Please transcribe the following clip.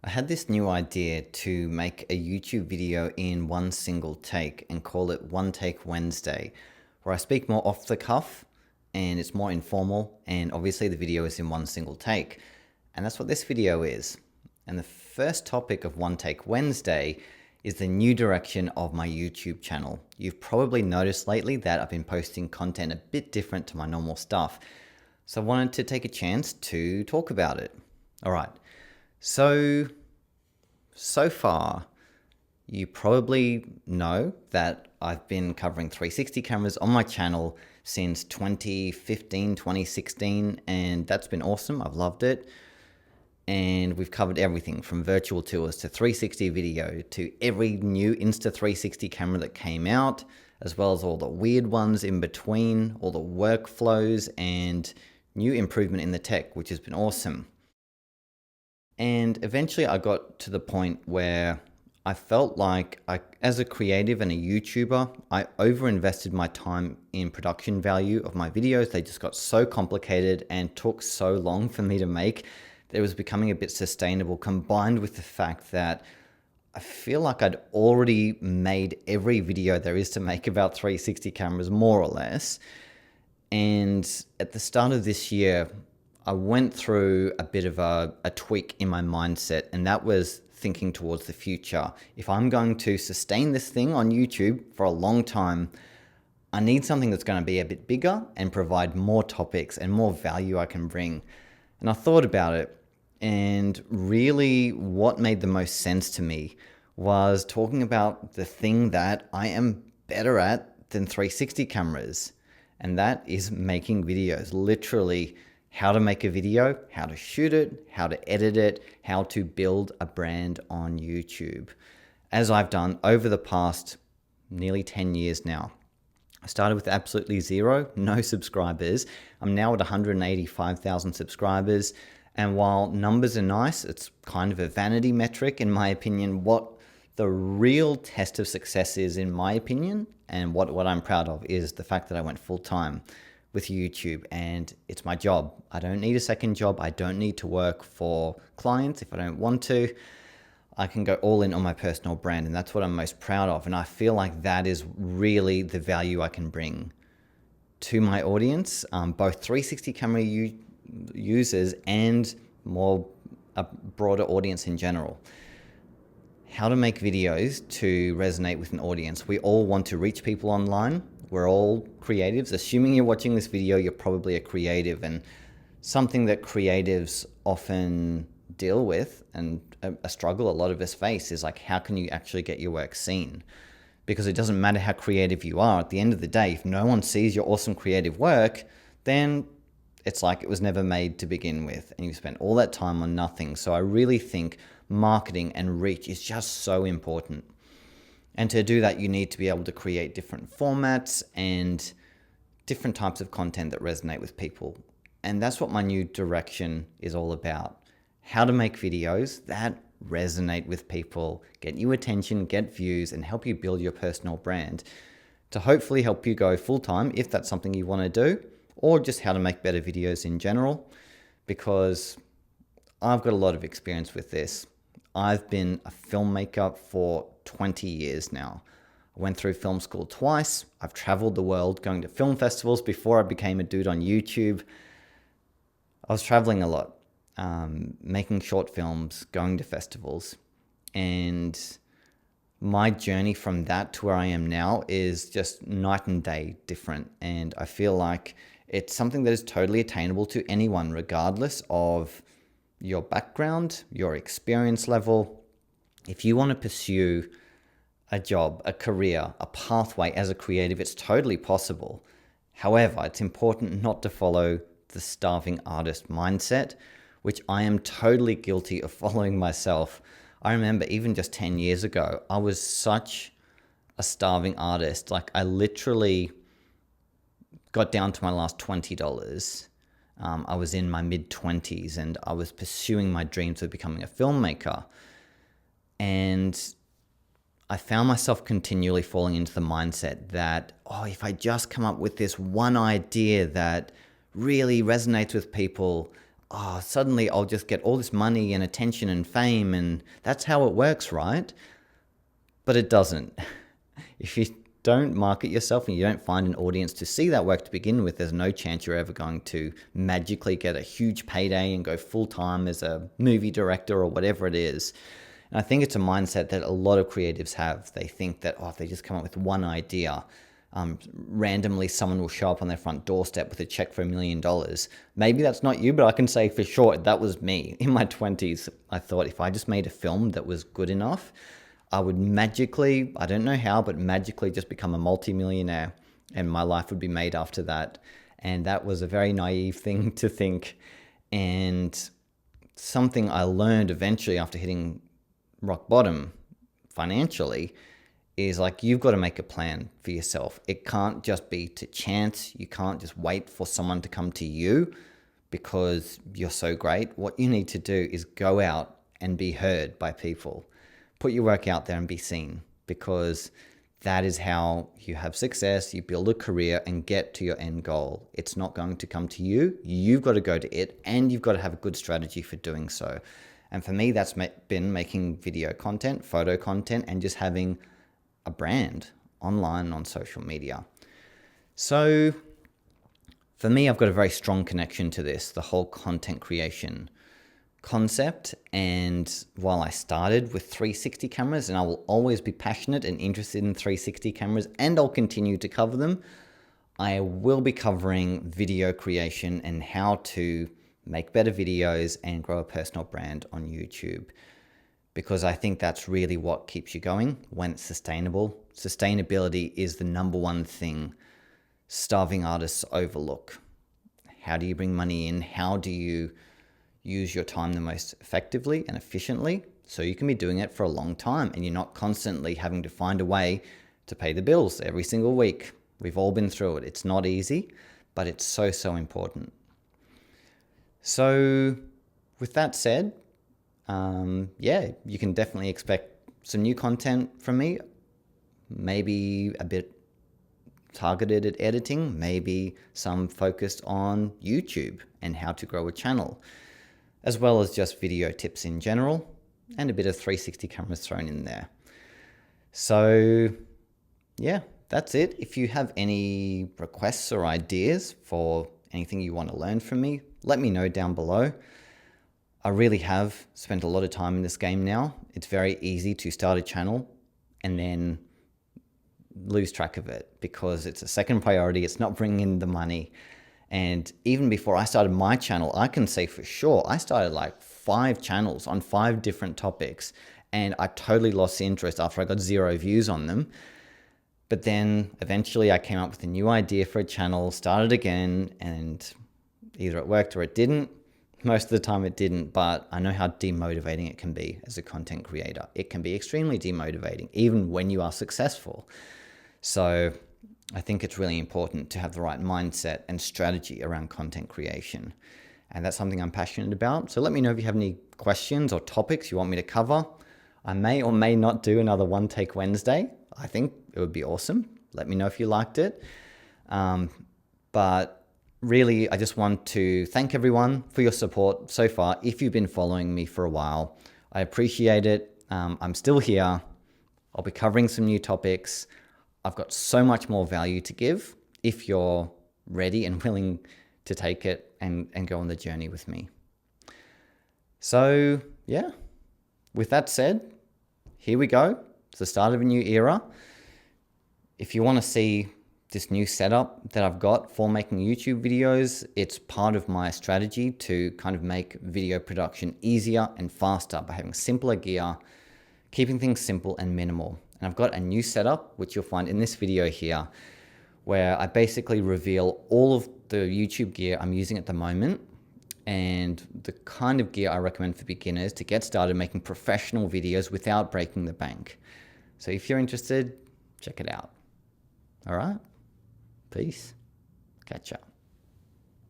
I had this new idea to make a YouTube video in one single take and call it One Take Wednesday, where I speak more off the cuff and it's more informal, and obviously the video is in one single take. And that's what this video is. And the first topic of One Take Wednesday is the new direction of my YouTube channel. You've probably noticed lately that I've been posting content a bit different to my normal stuff. So I wanted to take a chance to talk about it. All right. So far, you probably know that I've been covering 360 cameras on my channel since 2015, 2016, and that's been awesome. I've loved it. And we've covered everything from virtual tours to 360 video to every new Insta360 camera that came out, as well as all the weird ones in between, all the workflows and new improvement in the tech, which has been awesome. And eventually I got to the point where I felt like as a creative and a YouTuber, I overinvested my time in production value of my videos. They just got so complicated and took so long for me to make that it was becoming a bit sustainable, combined with the fact that I feel like I'd already made every video there is to make about 360 cameras, more or less. And at the start of this year, I went through a bit of a tweak in my mindset, and that was thinking towards the future. If I'm going to sustain this thing on YouTube for a long time, I need something that's going to be a bit bigger and provide more topics and more value I can bring. And I thought about it, and really what made the most sense to me was talking about the thing that I am better at than 360 cameras, and that is making videos. Literally, how to make a video, how to shoot it, how to edit it, how to build a brand on YouTube, as I've done over the past nearly 10 years now. I started with absolutely zero, no subscribers. I'm now at 185,000 subscribers. And while numbers are nice, it's kind of a vanity metric in my opinion. What the real test of success is, in my opinion, and what I'm proud of, is the fact that I went full time with YouTube, and it's my job. I don't need a second job. I don't need to work for clients if I don't want to. I can go all in on my personal brand, and that's what I'm most proud of. And I feel like that is really the value I can bring to my audience, both 360 camera users and more a broader audience in general. How to make videos to resonate with an audience. We all want to reach people online. We're all creatives. Assuming you're watching this video, you're probably a creative, and something that creatives often deal with, and a struggle a lot of us face, is like, how can you actually get your work seen? Because it doesn't matter how creative you are. At the end of the day, if no one sees your awesome creative work, then it's like it was never made to begin with, and you spent all that time on nothing. So I really think marketing and reach is just so important. And to do that, you need to be able to create different formats and different types of content that resonate with people. And that's what my new direction is all about. How to make videos that resonate with people, get you attention, get views, and help you build your personal brand to hopefully help you go full time if that's something you want to do, or just how to make better videos in general, because I've got a lot of experience with this. I've been a filmmaker for 20 years now. I went through film school twice. I've traveled the world going to film festivals before I became a dude on YouTube. I was traveling a lot, making short films, going to festivals. And my journey from that to where I am now is just night and day different. And I feel like it's something that is totally attainable to anyone, regardless of your background, your experience level. If you want to pursue a job, a career, a pathway as a creative, it's totally possible. However, it's important not to follow the starving artist mindset, which I am totally guilty of following myself. I remember even just 10 years ago, I was such a starving artist. Like, I literally got down to my last $20. I was in my mid-20s and I was pursuing my dreams of becoming a filmmaker. And I found myself continually falling into the mindset that, if I just come up with this one idea that really resonates with people, oh, suddenly I'll just get all this money and attention and fame, and that's how it works, right? But it doesn't. If you don't market yourself and you don't find an audience to see that work to begin with, there's no chance you're ever going to magically get a huge payday and go full-time as a movie director or whatever it is. And I think it's a mindset that a lot of creatives have. They think that, oh, if they just come up with one idea, randomly someone will show up on their front doorstep with a check for $1 million. Maybe that's not you, but I can say for sure that was me. In my 20s, I thought if I just made a film that was good enough, I would magically, I don't know how, but magically just become a multimillionaire, and my life would be made after that. And that was a very naive thing to think. And something I learned eventually after hitting rock bottom financially is like, you've got to make a plan for yourself. It can't just be to chance. You can't just wait for someone to come to you because you're so great. What you need to do is go out and be heard by people. Put your work out there and be seen, because that is how you have success. You build a career and get to your end goal. It's not going to come to you. You've got to go to it, and you've got to have a good strategy for doing so. And for me, that's been making video content, photo content, and just having a brand online on social media. So for me, I've got a very strong connection to this, the whole content creation concept. And while I started with 360 cameras, and I will always be passionate and interested in 360 cameras, and I'll continue to cover them, I will be covering video creation and how to make better videos and grow a personal brand on YouTube, because I think that's really what keeps you going when it's sustainable. Sustainability is the number one thing starving artists overlook. How do you bring money in? How do you use your time the most effectively and efficiently so you can be doing it for a long time and you're not constantly having to find a way to pay the bills every single week? We've all been through it. It's not easy, but it's so, so important. So with that said, yeah, you can definitely expect some new content from me, maybe a bit targeted at editing, maybe some focused on YouTube and how to grow a channel, as well as just video tips in general, and a bit of 360 cameras thrown in there. So yeah, that's it. If you have any requests or ideas for anything you want to learn from me, let me know down below. I really have spent a lot of time in this game now. It's very easy to start a channel and then lose track of it because it's a second priority. It's not bringing in the money. And even before I started my channel, I can say for sure, I started like 5 channels on 5 different topics, and I totally lost interest after I got 0 views on them. But then eventually I came up with a new idea for a channel, started again, and either it worked or it didn't. Most of the time it didn't, but I know how demotivating it can be as a content creator. It can be extremely demotivating, even when you are successful. So I think it's really important to have the right mindset and strategy around content creation. And that's something I'm passionate about. So let me know if you have any questions or topics you want me to cover. I may or may not do another One Take Wednesday. I think it would be awesome. Let me know if you liked it. But really, I just want to thank everyone for your support so far. If you've been following me for a while, I appreciate it. I'm still here. I'll be covering some new topics. I've got so much more value to give if you're ready and willing to take it and go on the journey with me. So yeah, with that said, here we go. It's the start of a new era. If you want to see this new setup that I've got for making YouTube videos, it's part of my strategy to kind of make video production easier and faster by having simpler gear, keeping things simple and minimal. And I've got a new setup, which you'll find in this video here, where I basically reveal all of the YouTube gear I'm using at the moment and the kind of gear I recommend for beginners to get started making professional videos without breaking the bank. So if you're interested, check it out. All right. Peace. Catch up.